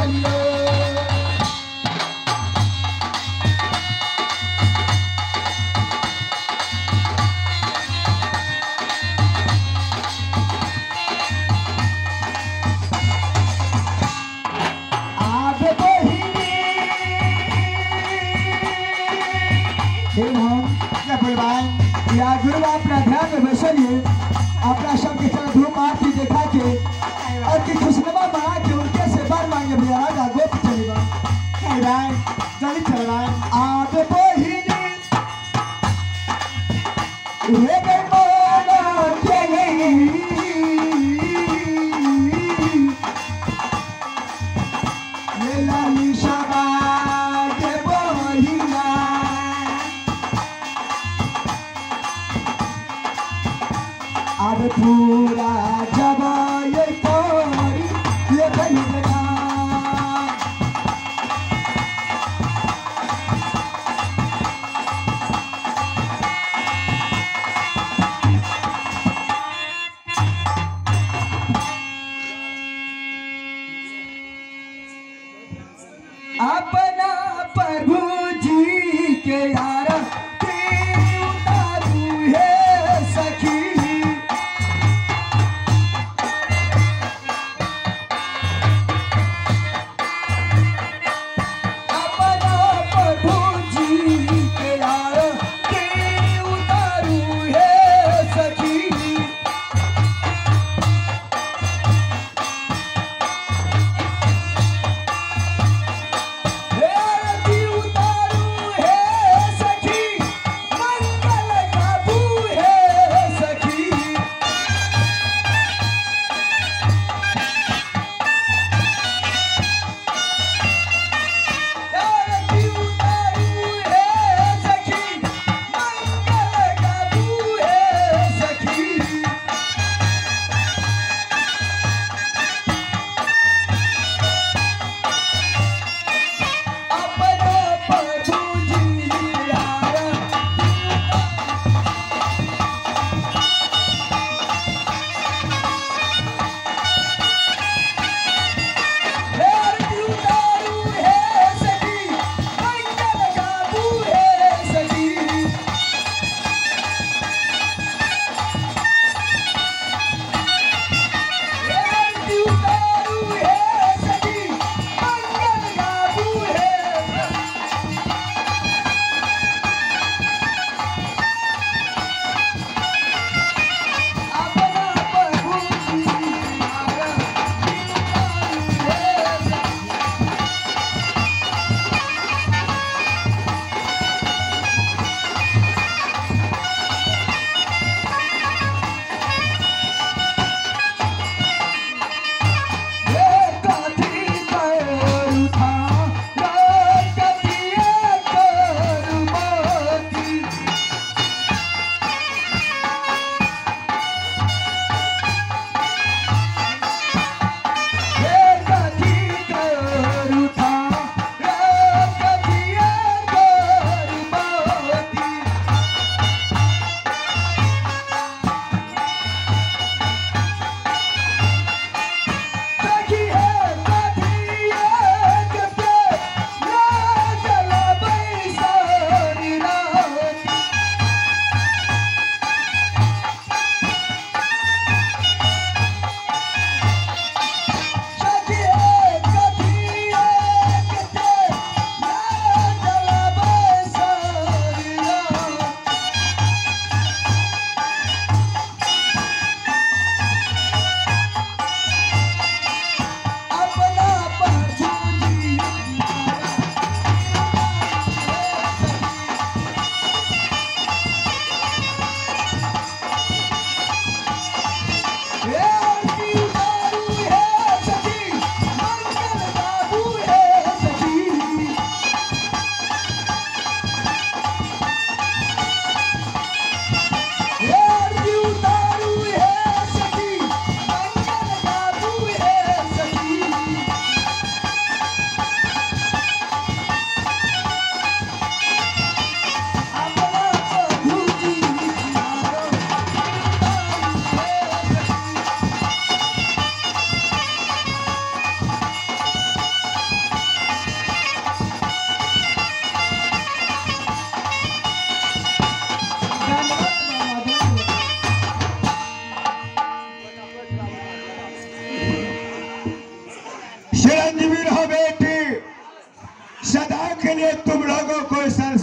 चलियो। या गुरु अपना ध्यान में बैठिए, अपना सबके चल धूम आरती देखा के और की खुशनुमा बना के उनके से बार मांगे भैया राजा गोप चलेगा। जल्दी चल रहा है आप बहिनी हे गई मोना चली ये लाली शाबा के बहिना अब पूरा जब ये कोरी ये बहिना अपना प्रभु जी के यार उतारू है सखी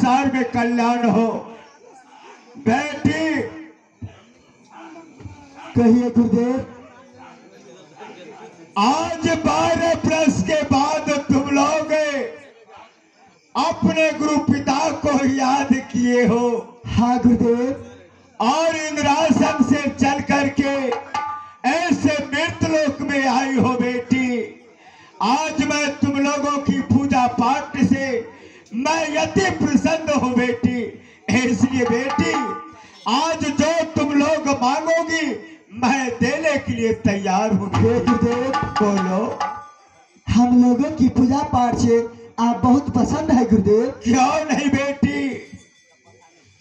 संसार में कल्याण हो। बेटी कहिए गुरुदेव। आज 12 वर्ष के बाद तुम लोग अपने गुरु पिता को याद किए हो। हाँ गुरुदेव। और इंद्रासन से चल करके ऐसे मृतलोक में आई हो बेटी। आज मैं तुम लोगों की पूजा पाठ से मैं अति प्रसन्न हूँ बेटी। इसलिए बेटी आज जो तुम लोग मांगोगी मैं देने के लिए तैयार हूँ। गुरुदेव बोलो। हम लोगों की पूजा पाठ से आप बहुत पसंद है गुरुदेव। क्यों नहीं बेटी?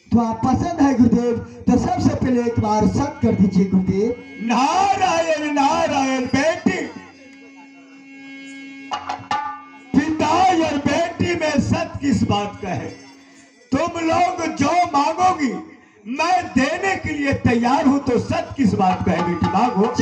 तो आप पसंद है गुरुदेव तो सबसे पहले एक बार सत कर दीजिए गुरुदेव। नारायण नारायण बेटी। पिता और बेटी में सत किस बात का है? तुम लोग जो मांगोगी मैं देने के लिए तैयार हूं, तो सत किस बात का है बेटी? मांगो।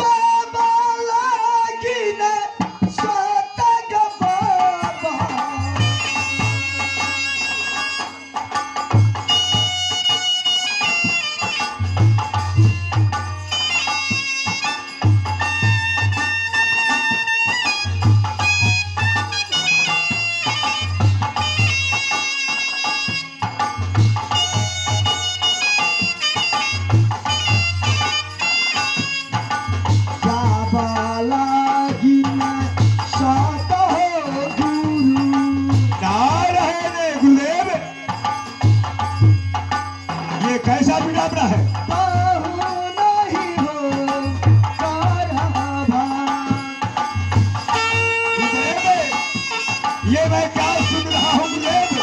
कैसा बिडाबड़ा है? ये मैं क्या सुन रहा हूँ गुरुदेव?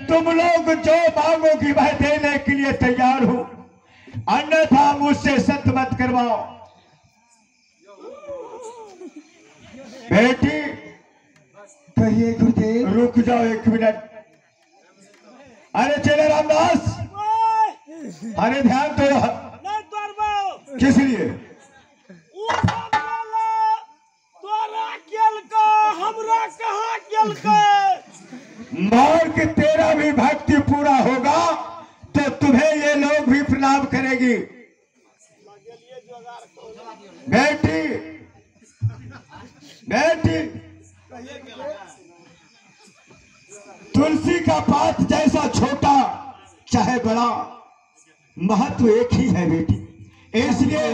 तुम लोग जो मांगोगी मैं देने के लिए तैयार हूं, अन्यथा मुझसे सत मत करवाओ। बेटी कहिए गुरुदेव। रुक जाओ 1 मिनट। अरे चले रामदास, अरे ध्यान तो किस लिए? मार्ग तेरा भी भक्ति पूरा होगा तो तुम्हें ये लोग भी प्रणाम करेगी। बेटी बेटी तुलसी का पात जैसा छोटा चाहे बड़ा महत्व एक ही है बेटी। इसलिए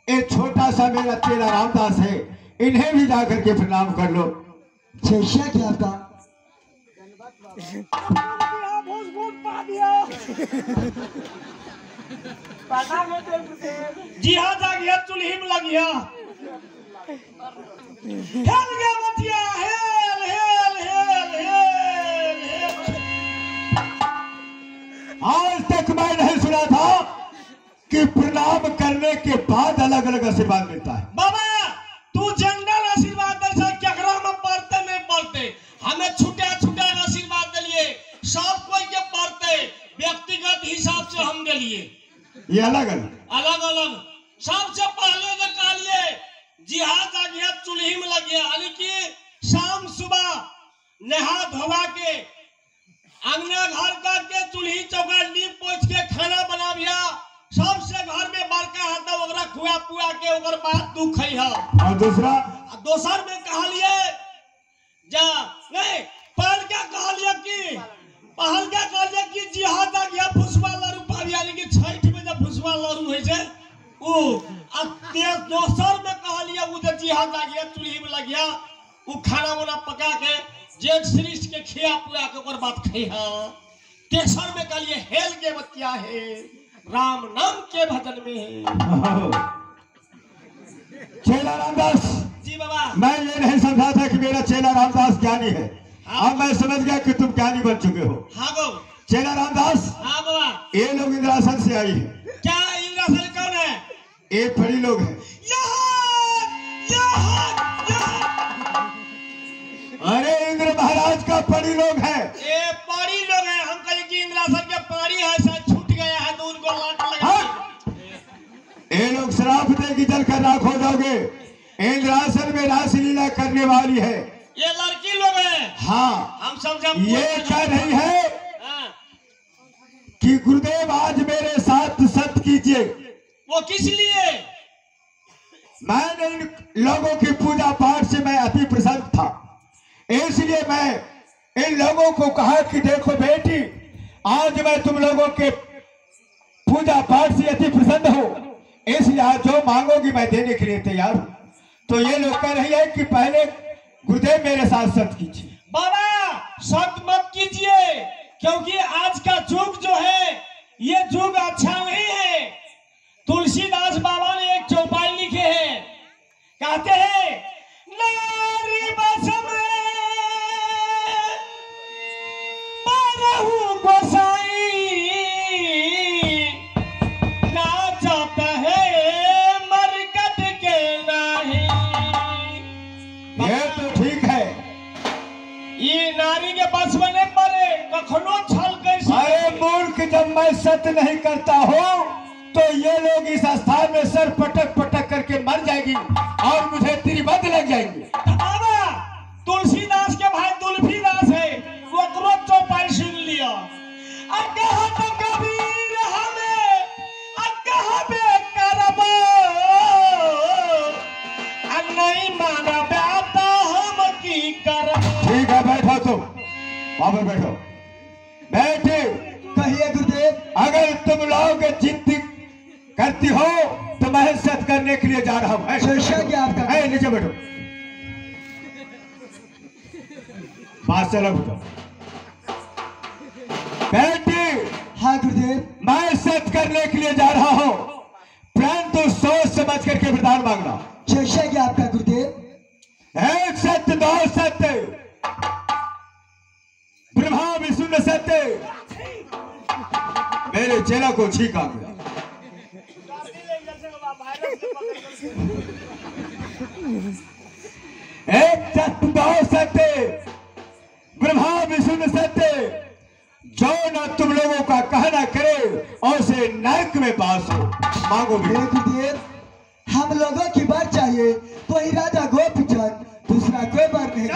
ये छोटा सा मेरा चेला रामदास है, इन्हें भी जाकर के प्रणाम कर लो। जैसा क्या आपका जी हाँ, जागिया चुल्ही में लगिया हेल गया मतिया, hello hello hello hello hello. आज तक मैं नहीं सुना था कि प्रणाम करने के बाद अलग अलग आशीर्वाद मिलता है। बाबा तू जनरल आशीर्वाद दे केकरा में पढ़ते नहीं पढ़ते, हमें छुटे छुटे आशीर्वाद दिलिए, सब कोई के पढ़ते व्यक्तिगत हिसाब से हम दिलिए। ये अलग अलग अलग अलग सबसे पहले जो कहलिए जिहाद आ गया चूल्ही में लग गया, यानी कि शाम सुबह नहा धोवा के अंगना घर करके चूल्ही चौका नीप पोछ के खाना बना दिया, सबसे घर में बड़का हाथ ओकरा खुआ पुआ के ओकर बात तू खइह। और दूसरा दोसर में कहलिए जा नहीं पहल क्या कहलिए कि जिहाद आ गया फुसवा लरू पावी, यानी कि छठ में जब फुसवा लरू होय छै उ दोसर में कहलिए उ जे जिहाद आ गया चूल्ही में लग गया उ खाना वाना पका के जेठ श्रेष्ठ के खिया पुआ के ओकर बात खइह। तेसर में कहलिए हेल के बतिया है राम नाम के भजन में है। चेला रामदास जी बाबा, मैं ये नहीं समझा था कि मेरा चेला रामदास ज्ञानी है। हाँ। अब मैं समझ गया कि तुम ज्ञानी बन चुके हो। हाँ गो चेला रामदास। हाँ बाबा। ये लोग इंद्रासन से आई है। क्या इंद्रासन कौन है? ये पढ़ी लोग हैं। अरे इंद्र महाराज का पढ़ी लोग है। ये पढ़ी लोग हैं। हम कहे कि इंद्रासन के पढ़ी है, शायद छूट गया है तो उनको लाट लगा। हाँ। ये लोग श्राप दे कि जल कर राख हो जाओगे। इंद्रासन में रासलीला करने वाली है। ये लड़की लोग हैं। हाँ हम समझा। ये कह रही है कि गुरुदेव आज मेरे साथ सत्य कीजिए। वो किस लिए? मैंने इन लोगों की पूजा पाठ से मैं अति प्रसन्न था, इसलिए मैं इन लोगों को कहा कि देखो बेटी, आज मैं तुम लोगों के पूजा पाठ से अति प्रसन्न हूं, इसलिए आज जो मांगोगी मैं देने के लिए तैयार हूं। तो ये लोग कह रही है कि पहले गुरुदेव मेरे साथ सत्य कीजिए। बाबा सत्य मत कीजिए, क्योंकि आज का युग जो है ये युग अच्छा नहीं है। तुलसीदास बाबा ने एक चौपाई लिखे हैं, कहते हैं नारी बस में बारहु गोसाई, नाचत है मरकट के नहीं। ये तो ठीक है। ये नारी के बस में नहीं पड़े, कखनो छल कैसे। अरे मूर्ख, जब मैं सत्य नहीं करता हूं तो ये लोग इस स्थान में सर पटक पटक करके मर जाएगी और मुझे त्रिबद्ध लग जाएंगे। बाबा तुलसीदास के भाई तुलसीदास है, वो क्रोध चौपाई सुन लिया। तो कबीर हमें करबो नहीं माना बेटा हम की करबो। ठीक है, बैठो तुम, वहां पर बैठो। बैठे। कहिए गुरुदेव। अगर तुम लोग चिंतित करती हो तो मैं सत्य करने के लिए जा रहा हूं। आपका नीचे बैठो, पास चलो बैठो। बेटी। हाँ गुरुदेव। मैं सत्य करने के लिए जा रहा हूं, परंतु सोच समझ करके वरदान मांगना। आपका गुरुदेव। एक सत्य, दो सत्य, ब्रह्मा विष्णु सत्य। मेरे चेला को छींक आ गया। एक सत्य, दो सत्य, ब्रह्मा विष्णु सत्य, जो न तुम लोगों का कहना करे और से नरक में पास हो। मांगो गुरुदेव, हम लोगों की बात चाहिए तो ही राजा गोपीचंद, दूसरा कोई बात नहीं।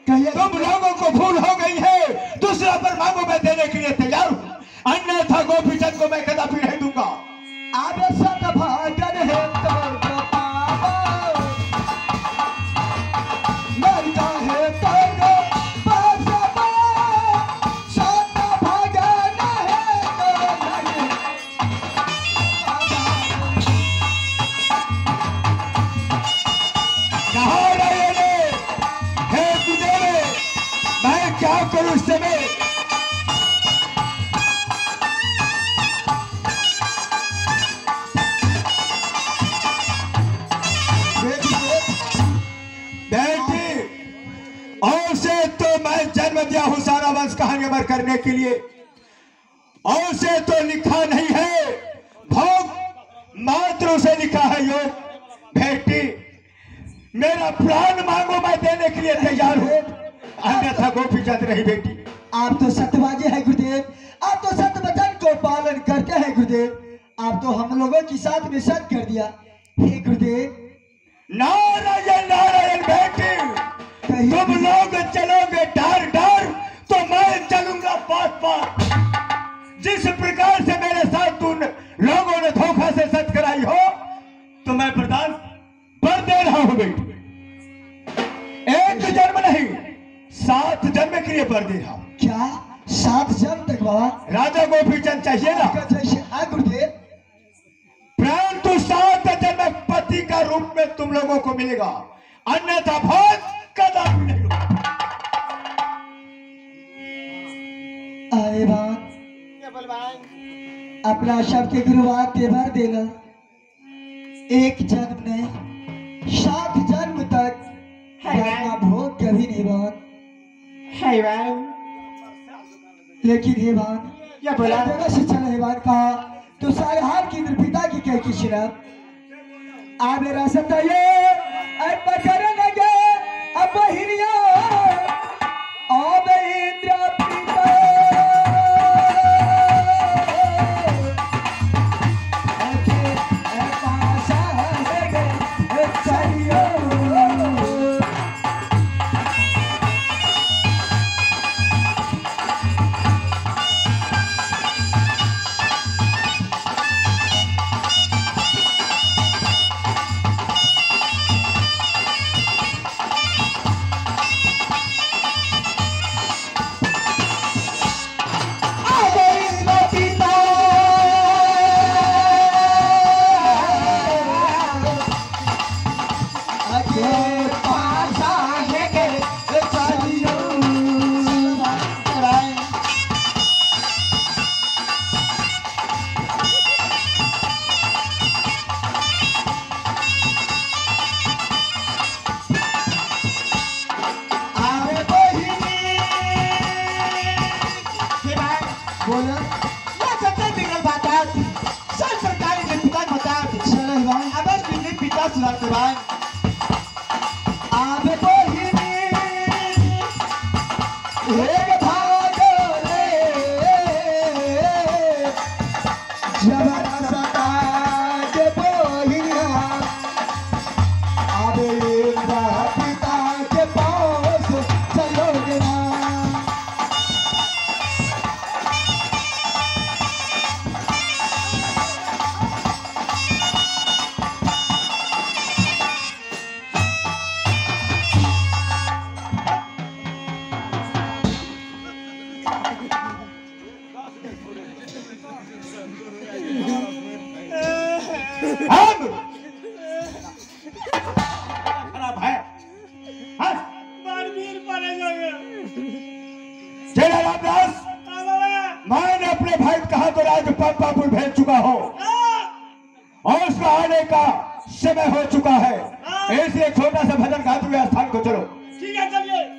कहिए। तुम लोगों को भूल हो गई है, दूसरा पर मांगो, मैं देने के लिए तैयार हूं, अन्यथा गोपीचंद को मैं कदापि नहीं दूंगा। आप सतभागन है तो मरता है तो सतभागन है तो मैं क्या करूं इस समय? जन्म दिया हूं सारा वंश कहानी अमर करने के लिए, और से तो लिखा नहीं है, भोग मात्र से लिखा है योग। बेटी मेरा प्राण मांगो, मैं देने के लिए तैयार हूं, अन्यथा गोपीचंद नहीं। बेटी आप तो सत्यवादी है गुरुदेव, आप तो सत्य वचन को पालन करते हैं गुरुदेव, आप तो हम लोगों के साथ निषेध कर दिया। हे गुरुदेव नारायण नारायण बेटी, तुम लोग चलोगे डर डर तो मैं चलूंगा पास पास। जिस प्रकार से मेरे साथ तुम लोगों ने धोखा से सच कराई हो तो मैं बर्दाश्त कर दे रहा हूं बेटी। एक जन्म नहीं 7 जन्म के लिए बर दे रहा हूं। क्या 7 जन्म तक बाबा? राजा गोपीचंद चाहिए ना? हाँ गुरुदेव। प्राण तो 7 जन्म पति का रूप में तुम लोगों को मिलेगा, अन्यथा भोग कदापि नहीं होगा। अरे बात अपना सबके गुरुवार के भर देना। एक जन्म नहीं 7 जन्म तक अपना भोग कभी नहीं बात। लेकिन हे भान क्या बोला? जगह से चला हे भान कहा तो सारे हार की पिता की कह की शराब आ मेरा सताये अब बकर लगे अब हिरिया अब इंद्र पिता मैंने अपने भाई कहा तो राजपापुर भेज चुका हो और उसका आने का समय हो चुका है, इसलिए छोटा सा भजन गाते हुए स्थान को चलो। ठीक है चलिए।